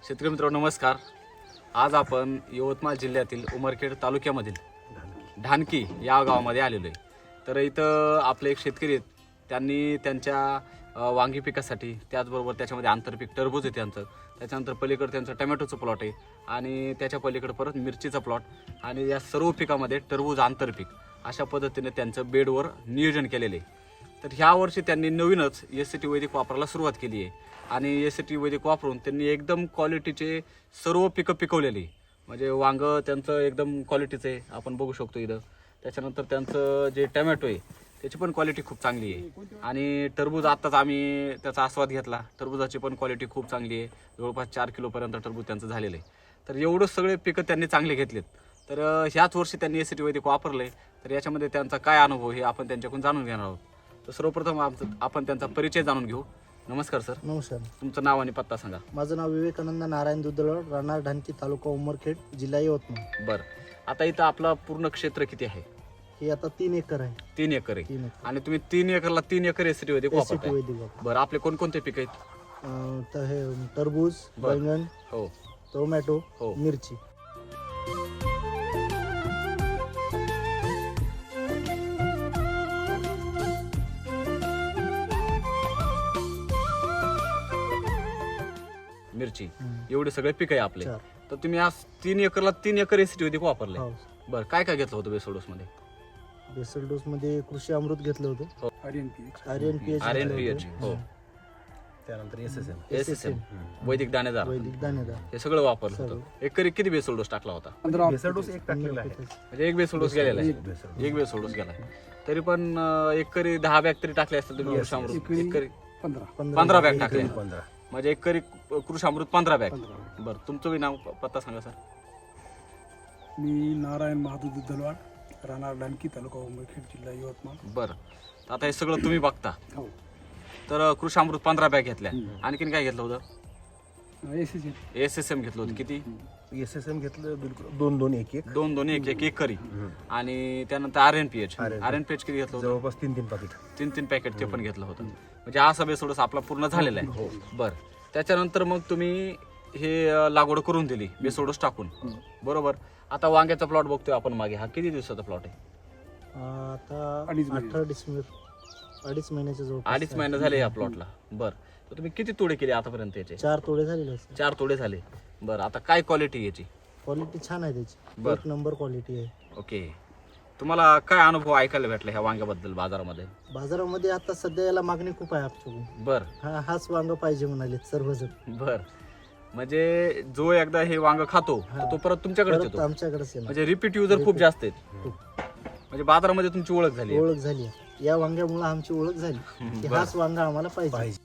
शेतकरी मित्रांनो नमस्कार. आज आपण यवतमाळ जिल्ह्यातील उमरखेड तालुक्यामधील ढानकी या गावामध्ये आलेलो आहे. तर इथं आपले एक शेतकरी आहेत. त्यांनी त्यांच्या वांगी पिकासाठी त्याचबरोबर त्याच्यामध्ये आंतरपीक टरबूज आहे त्यांचं, त्याच्यानंतर पलीकडे त्यांचं टमॅटोचं प्लॉट आहे आणि त्याच्या पलीकडे परत मिरचीचा प्लॉट आणि या सर्व पिकामध्ये टरबूज आंतरपीक अशा पद्धतीने त्यांचं बेडवर नियोजन केलेलं आहे. तर ह्या वर्षी त्यांनी नवीनच SCT वैदिक वापरायला सुरुवात केली आहे आणि SCT वैदिक वापरून त्यांनी एकदम क्वालिटीचे सर्व पिकं पिकवलेली. म्हणजे वांग त्यांचं एकदम क्वालिटीचं आहे, आपण बघू शकतो इथं. त्याच्यानंतर त्यांचं जे टमॅटो आहे त्याची पण क्वालिटी खूप चांगली आहे आणि टरबूज आत्ताच आम्ही त्याचा आस्वाद घेतला. टरबुजाची पण क्वालिटी खूप चांगली आहे, जवळपास 4 किलोपर्यंत टरबूज त्यांचं झालेलं आहे. तर एवढं सगळे पिकं त्यांनी चांगले घेतलेत. तर ह्याच वर्षी त्यांनी SCT वैदिक वापरले. तर याच्यामध्ये त्यांचा काय अनुभव हे आपण त्यांच्याकडून जाणून घेणार आहोत. तर सर्वप्रथम आपण त्यांचा परिचय जाणून घेऊ. नमस्कार सर. नमस्कार. तुमचं नाव आणि पत्ता सांगा. माझं नाव विवेकानंद नारायण दुधळ, राहणार ढानकी, तालुका उमरखेड, जिल्हा यवतमाळ. बरं, आता इथं आपलं पूर्ण क्षेत्र किती आहे? हे आता 3 एकर आहे. 3 एकर आहे 3 एकर आणि तुम्ही 3 एकरला 3 एकर SCT वैदिक SCT वापरताय. वैदिक वापर. बरं, आपले कोणकोणते पीक आहेत? तर हे टरबूज, बरं. बैंगन, हो टोमॅटो, हो. मिरची. मिरची, एवढे सगळे पीक आहे आपले. 4. तर तुम्ही आज 3 एकरला 3 एकर SCT वैदिक वापरले. हो. बरं, काय काय घेतलं होतं बेसल डोस मध्ये? बेसल डोस मध्ये कृषी अमृत घेतलं होतं, हो. RNPH RNPH, हो. त्यानंतर SSM वैदिक दाणेदार, वैदिक दाणेदार. हे सगळं वापरलं होतं. एकरी किती बेसल डोस टाकला होता? बेसल डोस एक टाकलेला आहे. म्हणजे एक बेसल डोस गेलेला आहे. एक बेसल डोस गेला तरी पण एकरी 10 बॅग तरी टाकले असतील तुम्ही कृषी अमृत. एकरी 15 बॅग टाकले. 15. म्हणजे एकरी कृषी अमृत 15 बॅग. बरं, तुमचं बी नाव पत्ता सांगा सर. मी नारायण महादू दुधलवाड, राहणार ढानकी, तालुका उमरखेड, जिल्हा यवतमाळ. बरं, आता हे सगळं तुम्ही बघता. हो. तर कृषी अमृत 15 बॅग घेतल्या. आणखीन काय घेतलं होतं? SSM. SSM घेतलं होतं. किती? SSM घेतलं बिलकुल 2-2 1-1. 2-2-1-1 एकरी. आणि त्यानंतर RNPH किती घेतलं होतं? जवळपास 3-3 पाकिट. 3-3 पॅकेट ते पण घेतलं होतं. म्हणजे हा बेसोडस आपला पूर्ण झालेला आहे. बरं, त्याच्यानंतर मग तुम्ही हे लागवड करून दिली बेसोडस टाकून, बरोबर. आता वांग्याचा प्लॉट बघतोय आपण मागे, हा किती दिवसाचा प्लॉट आहे? आता 2.5 महिने. 18 डिसेंबर, 2.5 महिन्याच्या जवळ. 2.5 महिने झाले या प्लॉटला. बरं, तर तुम्ही किती तोडे केले आतापर्यंत याचे? 4 तोडे झालेले. 4 तोडे झाले. बरं, आता काय क्वालिटी याची? क्वालिटी छान आहे त्याची, बरं. 1 नंबर क्वालिटी आहे. ओके, तुम्हाला काय अनुभव ऐकायला भेटला ह्या वांग्याबद्दल बाजारामध्ये? बाजारामध्ये आता सध्या याला मागणी खूप आहे आमच्याकडून. बरं हाच वांग पाहिजे म्हणाले सर्वजण. बरं, म्हणजे जो एकदा हे वांग खातो तर तो परत तुमच्याकडेच परत येतो. आमच्याकडेच येणार. म्हणजे रिपीट युजर खूप जास्त आहेत. म्हणजे बाजारामध्ये तुमची ओळख झाली. ओळख झाली आहे. या वांग्यामुळे आमची ओळख झाली की बरं. हाच वांगा आम्हाला पाहिजे.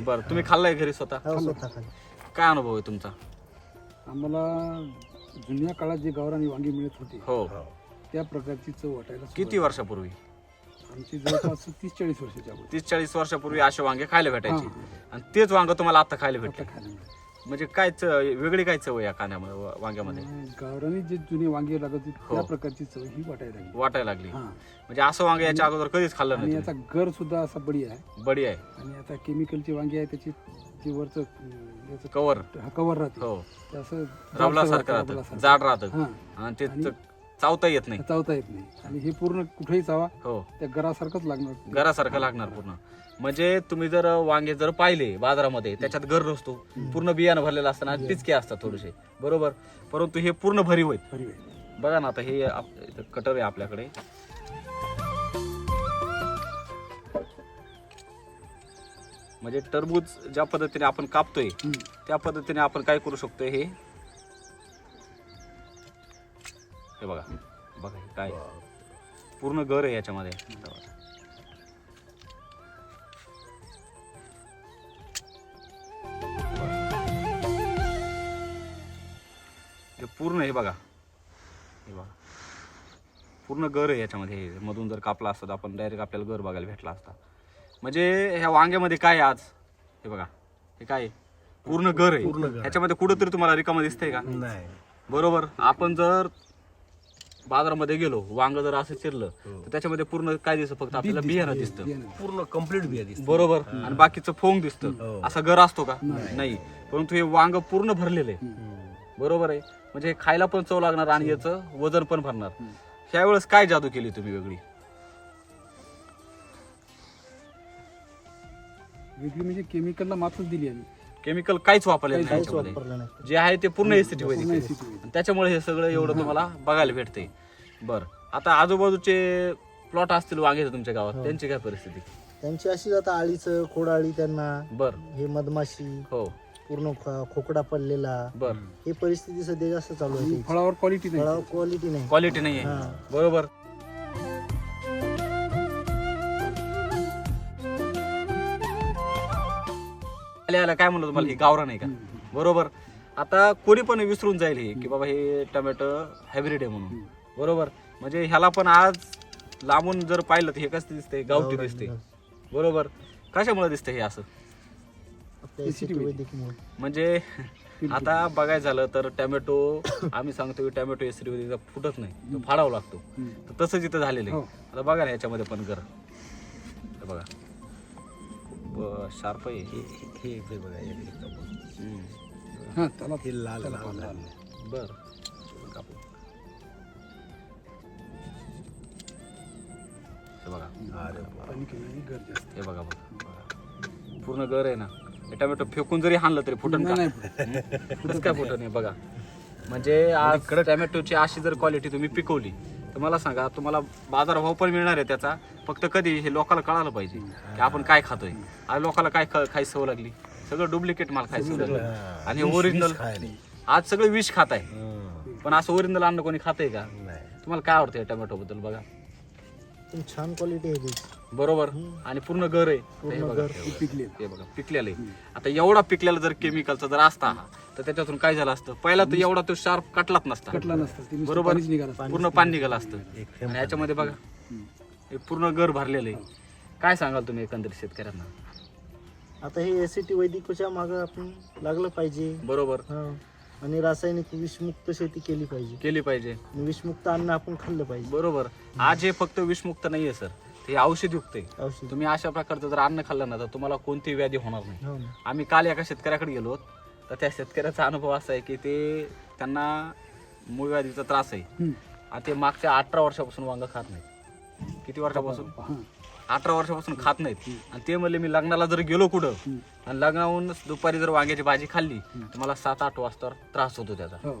बरं, तुम्ही खाल्लाय घरी स्वतः? हा, स्वतः खाली. काय अनुभव आहे तुमचा? आम्हाला जुन्या काळात जे गावरानी वांगी मिळत होती हो, त्या प्रकारची चव वाटायला किती सुरुवात वर्षापूर्वी? झाली. आमची जवळपास 30-40 वर्षाच्या अगोदर 30-40 वर्षापूर्वी असे वांगे खायला भेटायचे हां. आणि तेच वांग तुम्हाला आता खायला आता भेटले. खायला मिळतं. म्हणजे काय वेगळी काय चव आहे या कांद्यामध्ये, वांग्यामध्ये गावरानी जे जुने वांगी लागत होती हो. त्या प्रकारची चव ही वाटायला लागली. वाटायला लागली. हां. म्हणजे असं वांगे याच्या अगोदर कधीच खाल्लं आणि नाही याचा गर सुद्धा असा बडी आहे. तुम्ही? बडी आहे. आणि आता केमिकलची वांगी आहे त्याची जे वरचं याचं कवर. कवर राहते हो, ते असं रबलासारखं राहतं, जाड राहतं हां. आणि ते आणि- चावता येत नाही. चावता येत नाही आणि हे पूर्ण कुठेही चावा हो, त्या गरासारखंच लागणार. घरासारखं लागणार पूर्ण. म्हणजे तुम्ही जर वांगे जर पाहिले बाजारामध्ये त्याच्यात घर नसतो, पूर्ण बियाणं भरलेलं असताना टिचके असतात थोडेसे, बरोबर. परंतु हे पूर्ण भरीव आहेत. खरी आहे. बघा ना, आता हे इथं कटर आहे आपल्याकडे. म्हणजे टरबूज ज्या पद्धतीने आपण कापतोय त्या पद्धतीने आपण काय करू शकतोय, हे बघा बघा, हे काय पूर्ण गर आहे याच्यामध्ये. हे पूर्ण हे बघा, पूर्ण गर आहे याच्यामध्ये. हे मधून जर कापला असता तर आपण डायरेक्ट आपल्याला गर बघायला भेटला असता. म्हणजे ह्या वांग्यामध्ये काय आज, हे बघा, हे काय पूर्ण गर आहे. ह्याच्यामध्ये कुठंतरी तुम्हाला रिकामा दिसतंय का? नाही. बरोबर. आपण जर बाजारामध्ये गेलो वांग जर असं चिरलं तर त्याच्यामध्ये पूर्ण काय दिसतं फक्त आपल्याला बियाणं दिसतं पूर्ण कम्प्लीट बिया दिसते. बरोबर आणि बाकीचं फोंग दिसतं असा गर असतो का नाही परंतु हे वांग पूर्ण भरलेलं आहे बरोबर आहे म्हणजे हे खायला पण चव लागणार आणि याचं वजन पण भरणार त्यावेळेस काय जादू केली तुम्ही वेगळी वेगळी म्हणजे केमिकलला मात्रच दिली आम्ही. केमिकल काहीच वापरले नाही काहीच याच्यामध्ये. वापरलं नाही. जे आहे ते पूर्ण एसीटी वैदिक आहे. SCT वैदिक. आणि त्याच्यामुळे हे सगळं एवढं तुम्हाला बघायला भेटते बरं आता आजूबाजूचे प्लॉट असतील वांग्याचे तुमच्या गावात त्यांची काय परिस्थिती त्यांची अशीच आता आळीचं खोडाळी त्यांना बर हे मधमाशी हो पूर्ण खोकडा पडलेला बर ही परिस्थिती सध्या जास्त चालू आहे फळावर क्वालिटी नाही. फळावर क्वालिटी नाही क्वालिटी नाहीये हा. बरोबर आल्या काय म्हणलं तुम्हाला हे गावरान आहे का बरोबर आता कोणी पण विसरून जाईल हे की बाबा हे टोमॅटो हायब्रिड आहे म्हणून बरोबर म्हणजे ह्याला पण आज लांबून जर पाहिलं तर हे कसं दिसतंय गावठी दिसते बरोबर कशामुळे दिसतंय हे असं आपल्या SCT वैदिकमुळे. म्हणजे आता बघायचं झालं तर टोमॅटो आम्ही सांगतो की टोमॅटो एसरी फुटत नाही तो फाडावा लागतो तर तसंच इथं झालेलं आहे आता बघा ना याच्यामध्ये पण कर हे बघा शार्प आहे हे इकडे बघा हे इकडे. हा त्याला हे लाल लाल लाल. बर हे बघा अरे बाप. पाणी कमी गरजेचं. हे बघा बघा पूर्ण गर आहे ना हे टोमॅटो फेकून जरी हाणलं तरी फुटन का नाही कसं काय फुटन आहे बघा म्हणजे आज टोमॅटोची अशी जर क्वालिटी तुम्ही पिकवली तर मला सांगा तुम्हाला बाजारभाव पण मिळणार आहे त्याचा फक्त कधी हे लोकांना कळायला पाहिजे की आपण काय खातोय आज लोकांना काय खायची सवय लागली सगळं डुप्लिकेट माल खायची सवय लागली आणि ओरिजिनल आज सगळं विष खात आहे पण असं ओरिजिनल अन्न कोणी खातंय का नाही. तुम्हाला काय आवडतं टोमॅटो बद्दल बघा पण छान क्वालिटी आहे त्याची. बरोबर आणि पूर्ण गर आहे हे बघा पिकले. हे बघा पिकलेलं आहे आता एवढा पिकलेला जर केमिकलचा जर असता हा तर त्याच्यातून काय झालं असतं पहिला तर एवढा तो शार्प कटलाच नसता कटला नसतं ते नुसतं बरोबर पाणीच निघालं. पूर्ण पाणी निघालं असतं आणि याच्यामध्ये बघा हे पूर्ण घर भरलेलं आहे काय सांगाल तुम्ही एकंदरीत शेतकऱ्यांना आता हे SCT वैदिकच्या मागं आपण लागलं पाहिजे बरोबर हा. आणि रासायनिक विषमुक्त शेती केली पाहिजे केली पाहिजे आणि विषमुक्त अन्न आपण खाल्लं पाहिजे बरोबर आज हे फक्त विषमुक्त नाहीये सर ते औषधयुक्त आहे औषध तुम्ही अशा प्रकारचं जर अन्न खाल्लं ना तर तुम्हाला कोणतीही व्याधी होणार नाही हो ना. आम्ही काल एका शेतकऱ्याकडे गेलो तर त्या शेतकऱ्याचा अनुभव असा आहे की ते त्यांना मूळ व्याधीचा त्रास आहे आणि ते मागच्या 18 वर्षापासून वांग खात नाहीत किती वर्षापासून हा. 18 वर्षापासून खात नाहीत आणि ते म्हणले मी लग्नाला जर गेलो कुठं आणि लग्नाहून दुपारी जर वांग्याची भाजी खाल्ली तर मला 7-8 वाजता त्रास होतो त्याचा हो.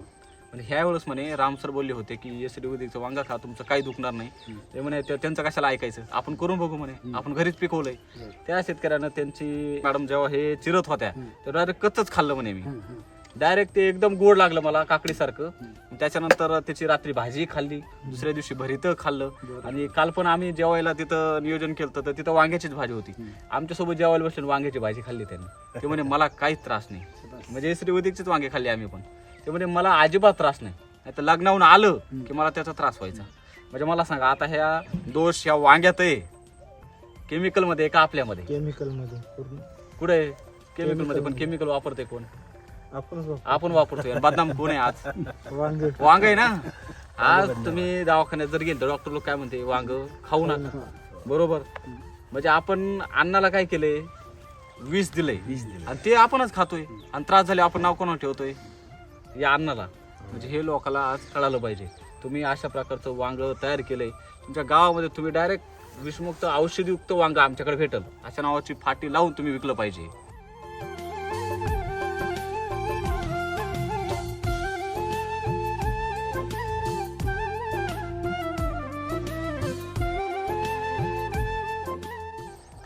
पण ह्या वेळेस म्हणे राम सर बोलले होते की एसडी वैदिकचं वांगा खा तुमचं काही दुखणार नाही ते म्हणे त्यांचं कशाला ऐकायचं आपण करून बघू म्हणे आपण घरीच पिकवलंय त्या शेतकऱ्यानं त्यांची मॅडम जेव्हा हे चिरत होत्या तर डायरेक्ट कच्चच खाल्लं म्हणे मी डायरेक्ट ते एकदम गोड लागलं मला काकडीसारखं त्याच्यानंतर त्याची रात्री भाजी खाल्ली दुसऱ्या दिवशी भरीत खाल्लं आणि काल पण आम्ही जेवायला तिथं नियोजन केलं तर तिथं वांग्याचीच भाजी होती आमच्यासोबत जेवायला बसले वांग्याची भाजी खाल्ली त्यांनी ते म्हणे मला काहीच त्रास नाही म्हणजे एसडी वैदिकचीच वांगे खाल्ले आम्ही पण ते म्हणजे मला अजिबात त्रास नाही तर लग्नाहून आलं की मला त्याचा त्रास व्हायचा म्हणजे मला सांगा आता ह्या दोष ह्या वांग्यात आहे केमिकल मध्ये का आपल्यामध्ये केमिकल मध्ये पूर्ण कुठे केमिकल मध्ये पण केमिकल वापरते कोण आपणच आपण वापरतोय आणि बदनाम कोण आहे आज वांग वांग आहे ना आज तुम्ही दवाखान्यात जर गेल तर डॉक्टर लोक काय म्हणते वांग खाऊ नका बरोबर म्हणजे आपण अन्नाला काय केलंय विष दिलंय आणि ते आपणच खातोय आणि त्रास झाले आपण नाव कोणाला ठेवतोय या अन्नाला म्हणजे हे लोकांना आज कळालं पाहिजे तुम्ही अशा प्रकारचं वांग तयार केलंय तुमच्या गावामध्ये तुम्ही डायरेक्ट विषमुक्त औषधयुक्त वांग आमच्याकडे भेटल अशा नावाची फाटी लावून तुम्ही विकलं पाहिजे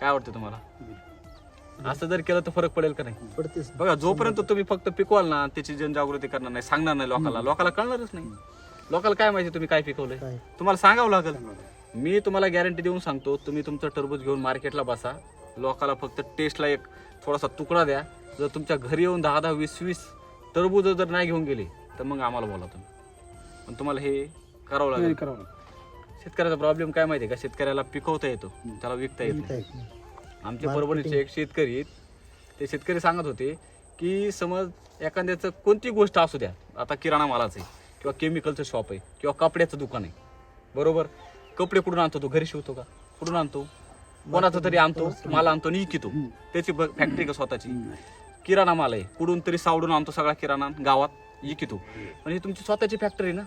काय वाटतं तुम्हाला असं जर केलं तर फरक पडेल का नाही पडतेच बघा जोपर्यंत तुम्ही फक्त पिकवाल ना त्याची जनजागृती करणार नाही सांगणार नाही लोकांना कळणारच नाही लोकांना काय माहिती तुम्ही काय पिकवलंय काय तुम्हाला सांगावं लागेल मी तुम्हाला गॅरंटी देऊन सांगतो तुम्ही तुमचं टरबूज घेऊन मार्केटला बसा लोकांना फक्त टेस्टला एक थोडासा तुकडा द्या जर तुमच्या घरी येऊन 10-10, 20-20 टरबूज जर नाही घेऊन गेले तर मग आम्हाला बोला तुम्ही पण तुम्हाला हे करावं लागेल करावं. शेतकऱ्याचा प्रॉब्लेम काय माहिती आहे का शेतकऱ्याला पिकवता येतो त्याला विकता येत नाही आमचे परभणीचे एक शेतकरी आहेत ते शेतकरी सांगत होते की समज एखाद्याचं कोणती गोष्ट असू द्या आता किराणा मालाचं आहे किंवा केमिकलचं शॉप आहे किंवा कपड्याचं दुकान आहे, बरोबर. कपडे कुठून आणतो तो? घरी शिवतो का? कुठून आणतो? कोणाचं तरी आणतो, माल आणतो आणि इकितो. त्याची फॅक्टरी का स्वतःची? किराणा माल आहे, कुठून तरी सावडून आणतो सगळा किराणा, गावात इकितो. पण ही तुमची स्वतःची फॅक्टरी ना,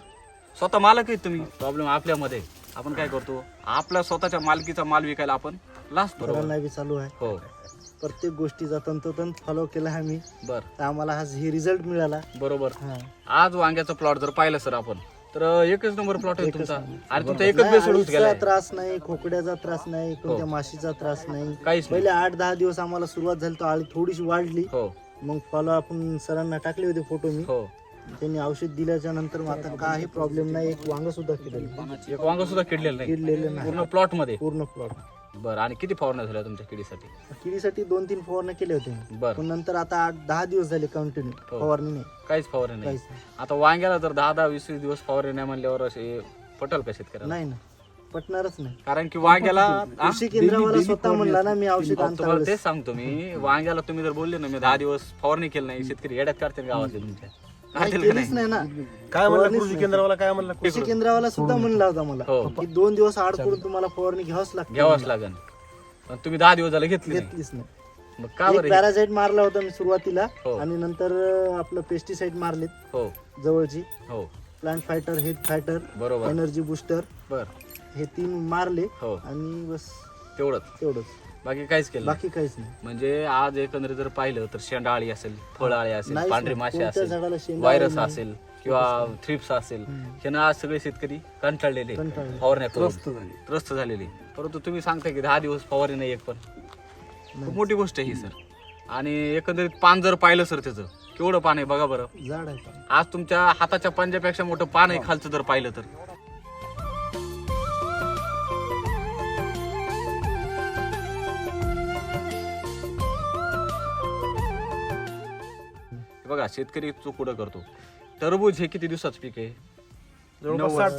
स्वतः मालक आहे तुम्ही. प्रॉब्लेम आपल्यामध्ये, आपण काय करतो, आपल्या स्वतःच्या मालकीचा माल विकायला आपण लास्ट सरांना बी चालू आहे. हो प्रत्येक गोष्टीचा तंतोतंत फॉलो केला आम्ही, बर तर आम्हाला हा हे रिझल्ट मिळाला. बरोबर. हा. आज वांग्याचा प्लॉट जर पाहिलं सर आपण, तर एकच नंबर प्लॉट आहे तुमचा. आणि तुमचा एकच नाही, बेस सोडून अळीचा गेलाय. त्रास नाही, खोकड्याचा त्रास नाही, कोणत्या माशीचा त्रास नाही. काहीच नाही. पहिले 8-10 दिवस आम्हाला सुरुवात झाली तर आळी थोडीशी वाढली. हो मग फॉलो आपण सरांना टाकले होते फोटो मी. हो. त्यांनी औषध दिल्याच्या नंतर मग आता काही प्रॉब्लेम नाही. एक वांग सुद्धा किडलेलं एक वांग सुद्धा किडलेलं नाही किडलेलं नाही पूर्ण प्लॉट मध्ये. पूर्ण प्लॉट. बरं. आणि किती फवारण्या झाल्या तुमच्या किडीसाठी? किडीसाठी 2-3 फवारण्या केले होते मी. बरं. पण नंतर आता 8-10 दिवस झाले कंटिन्यू हो. फवारणी नाही, काहीच फवारणी नाही. काहीच नाही. आता वांग्याला जर 10-20 दिवस फवारणी नाही म्हणल्यावर असे पटल का शेतकऱ्याला? नाही ना, पटणारच नाही. कारण की वांग्याला कृषी केंद्रावाला स्वतः म्हणला ना मी औषध आणता तुम्हाला वेळेस. तेच सांगतो मी, वांग्याला तुम्ही जर बोलले ना मी 10 दिवस फवारणी केली नाही, शेतकरी येड्यात काढतील गावातले तुमच्या. नाही, काढतील का केलीच नाही? नाही ना. काय म्हणला फवारणीच कृषी नाही. केंद्रावाला? काय म्हणला? कृषी केंद्रावाला सुद्धा म्हणला होता मला हो. की 2 दिवस आड करून तुम्हाला फवारणी घ्यावंच लागते. घ्यावाच लागेल. पण तुम्ही 10 दिवस झाले घेतली नाही. घेतलीच नाही. मग का एक बरं? पॅरासाइट मारला होता मी सुरुवातीला हो. आणि नंतर आपलं पेस्टिसाइड मारलेत हो जवळची, हो प्लांट फायटर, हेल्थ फायटर, बरोबर. एनर्जी बुस्टर, बर हे 3 मारले हो आणि बस तेवढंच, तेवढंच, बाकी काहीच केलं नाही. बाकी काहीच नाही. म्हणजे आज एकंदरीत जर पाहिलं तर शेंडाळी असेल, फळाळी असेल, नाहीच पांढरी नाही. माशी कोणत्या असेल, झाडाला शेंडा व्हायरस नाही. असेल किंवा थ्रिप्स असेल, ह्यानं आज सगळे शेतकरी कंटाळलेले कंटाळले. फवारण्या करून झाले. त्रस्त झालेले. परंतु तुम्ही सांगताय की 10 दिवस फवारणी नाही एक पण, खूप मोठी गोष्ट आहे ही सर. आणि एकंदरीत पान जर पाहिलं सर त्याचं केवढं पान आहे बघा बरं. झाड आहे का? आज तुमच्या हाताच्या पंजापेक्षा मोठं पान आहे खालचं जर पाहिलं तर. बघा शेतकरी चूक कुठं करतो. टरबूज हे किती दिवसाचं पीक आहे? जवळपास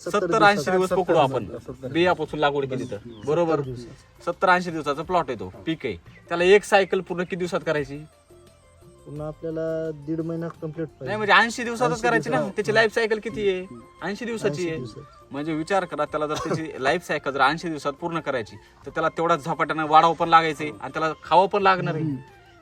70-80 दिवस पकडू आपण, बियापासून लागवड केली तर, बरोबर. 70-80 दिवसाचा प्लॉट आहे तो, पीक आहे. त्याला एक सायकल पूर्ण किती दिवसात करायची? पुन्हा आपल्याला 1.5 महिना कम्प्लीट नाही म्हणजे 80 दिवसातच करायची ना. त्याची लाईफ सायकल किती आहे? 80 दिवसाची आहे. म्हणजे विचार करा, त्याला जर त्याची लाईफ सायकल जर 80 दिवसात पूर्ण करायची तर त्याला तेवढा झपाट्यानं वाढावं पण लागायचंय आणि त्याला खावं पण लागणार आहे.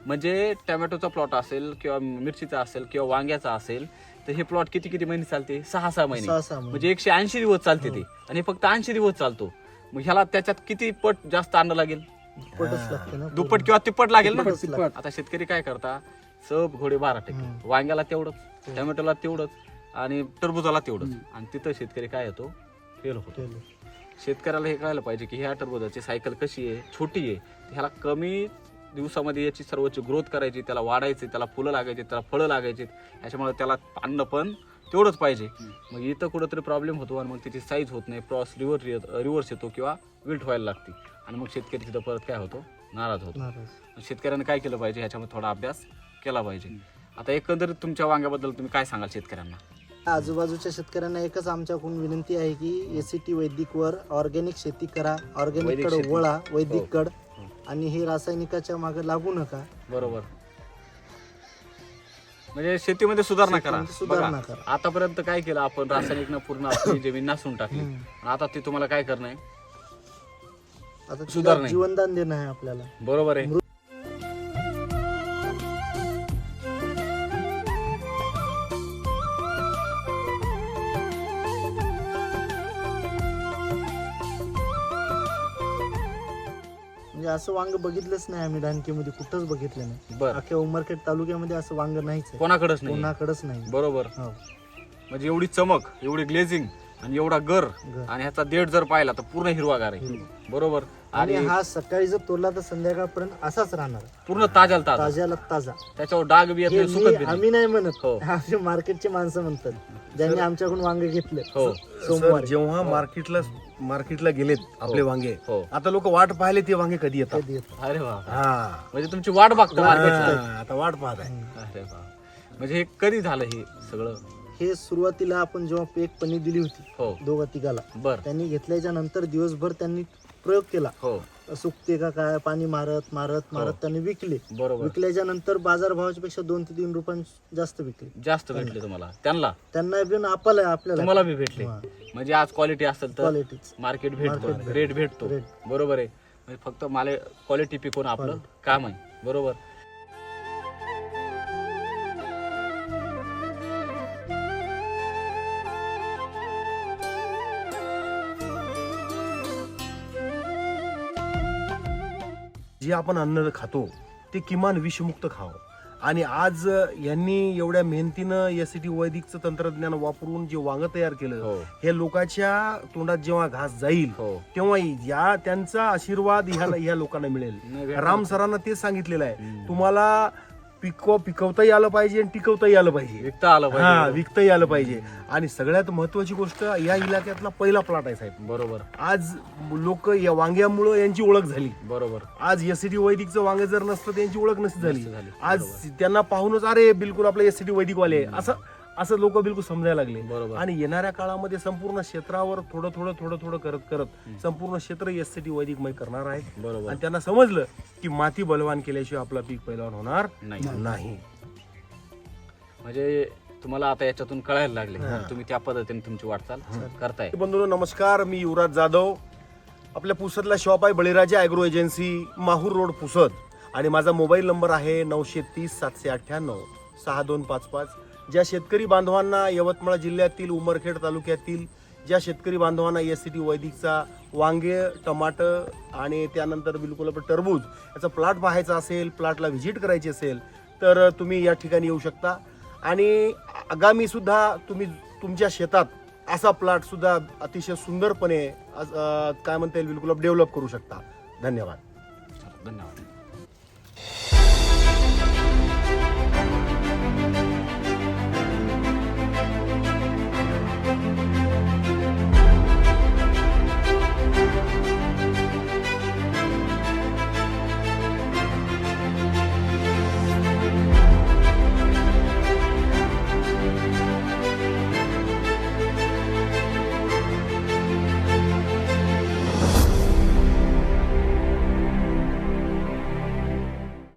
म्हणजे टोमॅटोचा प्लॉट असेल किंवा मिरचीचा असेल किंवा वांग्याचा असेल तर हे प्लॉट किती महिने चालते? 6-6 महिने. 6-6 महिने. म्हणजे 180 दिवस चालते ते, आणि फक्त 80 दिवस चालतो. मग ह्याला त्याच्यात किती पट जास्त आणलं लागेल? दुप्पटच लागते ना. दुप्पट किंवा तिप्पट लागेल ना. तिप्पट. आता शेतकरी काय करता, सब घोडे 12%, वांग्याला तेवढंच, टोमॅटोला तेवढंच आणि टरबुजाला तेवढंच, आणि तिथं शेतकरी काय होतो? फेल होतो. शेतकऱ्याला हे कळायला पाहिजे की ह्या टरबुजाची सायकल कशी आहे, छोटी आहे. ह्याला कमी दिवसामध्ये याची सर्वोच्च ग्रोथ करायची, त्याला वाढायचे, त्याला फुलं लागायचे, त्याला फळं लागायचे, याच्यामुळे त्याला अन्न पण तेवढंच पाहिजे. मग इथं कुठंतरी प्रॉब्लेम होतो आणि मग त्याची साईज होत नाही, क्रॉस रिव्हर्स येतो किंवा विल्ट व्हायला लागते, आणि मग शेतकरी तिथं परत काय होतो? नाराज होतो. शेतकऱ्यांनी काय केलं पाहिजे? ह्याच्यामध्ये थोडा अभ्यास केला पाहिजे. आता एकंदरीत तुमच्या वांग्याबद्दल तुम्ही काय सांगाल शेतकऱ्यांना? आजूबाजूच्या शेतकऱ्यांना एकच आमच्याकडून विनंती आहे की एसीटी वैदिक वर ऑर्गॅनिक शेती करा, ऑर्गॅनिक कड वळा, वैदिक कड, आणि हे रासायनिकाच्या मागे लागू नका. बरोबर. म्हणजे शेतीमध्ये सुधारणा करा. सुधारणा बघा, करा. आतापर्यंत काय केलं आपण? रासायनिकनं पूर्ण आपली जमीन नासून टाकली. आता ते तुम्हाला काय करणं आहे? आता सुधारणा तिला आहे. जीवनदान देणं आहे आपल्याला. बरोबर आहे. म्हणजे असं वांग बघितलंच नाही आम्ही ढानकीमध्ये, कुठंच बघितलं नाही. बरं. अख्ख्या उमरखेड तालुक्यामध्ये असं वांग नाहीच आहे, कोणाकडेच नाही. कोणाकडेच नाही. बरोबर. हो. म्हणजे एवढी चमक, एवढी ग्लेझिंग आणि एवढा गर, गर. आणि ह्याचा देठ जर पाहिला तर पूर्ण हिरवागार आहे. बरोबर. आणि आणि हा सकाळी जर तोडला तर संध्याकाळपर्यंत असाच राहणार, पूर्ण ताजाला ताजा, ताज्याला ताजा. त्याच्यावर डाग बी येत हे नाही, सुकत बी नाही. आम्ही नाही म्हणत, हो. आमचे मार्केटचे माणसं म्हणतात, ज्यांनी आमच्याकडून वांगे घेतले हो. सोमवारी. जेव्हा मार्केटला गेलेत आपले वांगे, हो. आता लोक वाट पाहिले ते वांगे कधी येतात. कधी येतात. अरे वा. हा, म्हणजे तुमची वाट बघता मार्केटची. आता वाट पाहत आहे. अरे वा. म्हणजे हे कधी झालं हे सगळं? हे सुरुवातीला आपण जेव्हा एक पनीर दिली होती हो. 2-3 बर. त्यांनी घेतल्याच्या नंतर दिवसभर त्यांनी प्रयोग केला, हो सुकते का काय, पाणी मारत त्यांनी विकले. बरोबर, विकल्याच्या नंतर बाजारभावाच्या पेक्षा 2 ते 3 रुपये जास्त विकले. जास्त भेटले तुम्हाला, त्यांना पण आपल्याला तुम्हाला बी भेटले. म्हणजे आज क्वालिटी असेल तर क्वालिटीच मार्केट भेटतो, रेट भेटतो. बरोबर आहे. म्हणजे फक्त मला क्वालिटी पिकवून आपलं काम आहे. बरोबर. जे आपण अन्न खातो ते किमान विषमुक्त खावं. आणि आज यांनी एवढ्या मेहनतीनं एसीटी वैदिकचं तंत्रज्ञान वापरून जे वांग तयार केलं, हो हे लोकांच्या तोंडात जेव्हा घास जाईल हो तेव्हा त्यांचा आशीर्वाद ह्या लोकांना मिळेल. नाही भेटणार. राम सरांना तेच सांगितलेलं आहे, तुम्हाला पिकवताही आलं पाहिजे आणि टिकवताही आलं पाहिजे, विकता आलं हा पाहिजे. विकताही आलं पाहिजे. आणि सगळ्यात महत्वाची गोष्ट, या इलाक्यातला पहिला प्लॉट आहे साहेब. बरोबर आज लोक या वांग्यामुळं यांची ओळख झाली. बरोबर. आज एसीटी वैदिकचं वांग जर नसतं त्यांची ओळख नसती झाली. नसती झाली. आज बरोबर. त्यांना पाहूनच अरे बिलकुल आपलं एसीटी वैदिक वाले असं लोक बिलकुल समजायला लागले. बरोबर. आणि येणाऱ्या काळामध्ये संपूर्ण क्षेत्रावर थोडं करत संपूर्ण क्षेत्र एसीटी वैदिकमय करणार आहेत. बरोबर. आणि त्यांना समजलं की माती बलवान केल्याशिवाय आपलं पीक पैलवान होणार नाही. म्हणजे तुम्हाला आता याच्यातून कळायला लागले, तुम्ही त्या पद्धतीने तुमची वाटचाल करताय. बंधूंनो नमस्कार, मी युवराज जाधव. आपल्या पुसदला शॉप आहे बळीराजा agro agency, Mahur road Pusad. आणि माझा मोबाईल नंबर आहे 930 798 6255. ज्या शेतकरी बांधवांना यवतमाळ जिल्ह्यातील उमरखेड तालुक्यातील ज्या शेतकरी बांधवांना एसीटी वैदिकचा वांगे, टमाटर आणि त्यानंतर बिलकुल आपलं टरबूज याचा प्लॉट पाहायचा असेल, प्लॉटला व्हिजिट करायची असेल तर तुम्ही या ठिकाणी येऊ शकता. आणि आगामी सुद्धा तुम्ही तुमच्या शेतात असा प्लॉट सुद्धा अतिशय सुंदरपणे काय म्हणता येईल बिलकुल डेव्हलप करू शकता. धन्यवाद. धन्यवाद.